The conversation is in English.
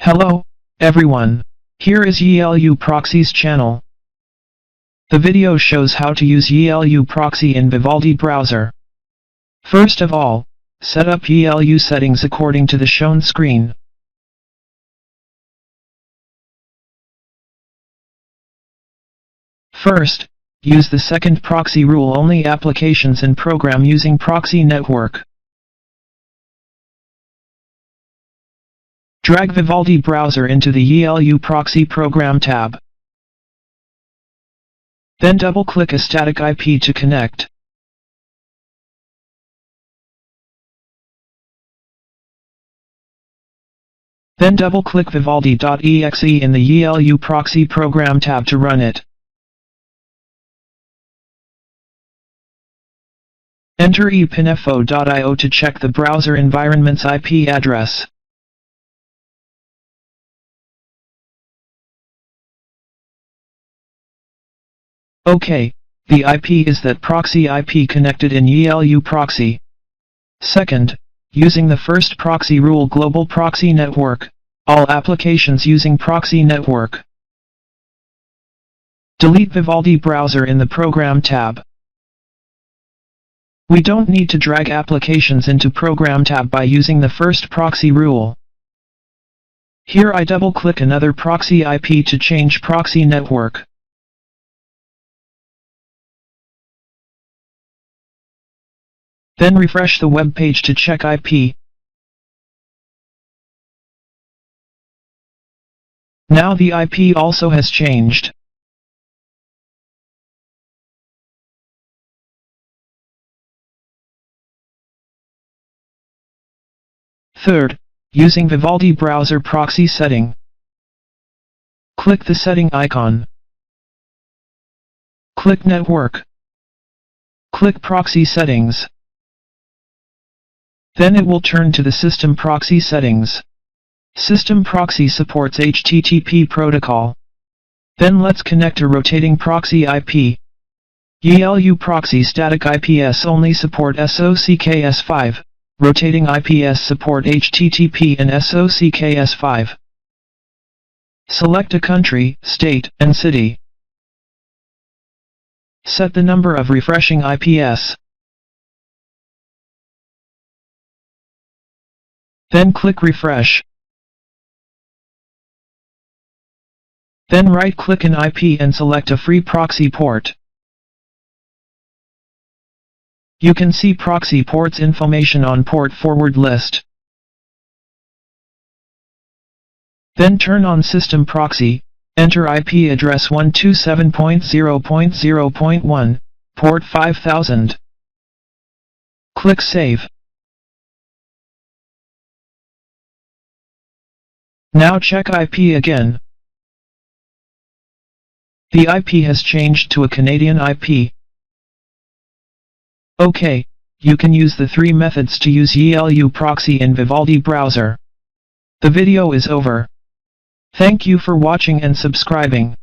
Hello, everyone. Here is YiLuProxy's channel. The video shows how to use YiLuProxy in Vivaldi browser. First of all, set up YiLu settings according to the shown screen. First, use the second proxy rule: only applications and program using proxy network. Drag Vivaldi browser into the YiLuProxy program tab. Then double-click a static IP to connect. Then double-click Vivaldi.exe in the YiLuProxy program tab to run it. Enter epinfo.io to check the browser environment's IP address. OK, the IP is that proxy IP connected in YiLuProxy. Second, using the first proxy rule: global proxy network, all applications using proxy network. Delete Vivaldi browser in the program tab. We don't need to drag applications into program tab by using the first proxy rule. Here I double-click another proxy IP to change proxy network. Then refresh the web page to check IP. Now the IP also has changed. Third, using Vivaldi browser proxy setting. Click the setting icon. Click Network. Click Proxy Settings. Then it will turn to the System Proxy settings. System Proxy supports HTTP protocol. Then let's connect a rotating proxy IP. YiLuProxy static IPS only support SOCKS5. Rotating IPS support HTTP and SOCKS5. Select a country, state, and city. Set the number of refreshing IPS. Then click Refresh. Then right-click an IP and select a free proxy port. You can see proxy ports information on port forward list. Then turn on System Proxy, enter IP address 127.0.0.1, port 5000. Click Save. Now check IP again. The IP has changed to a Canadian IP. OK, you can use the three methods to use YiLuProxy in Vivaldi browser. The video is over. Thank you for watching and subscribing.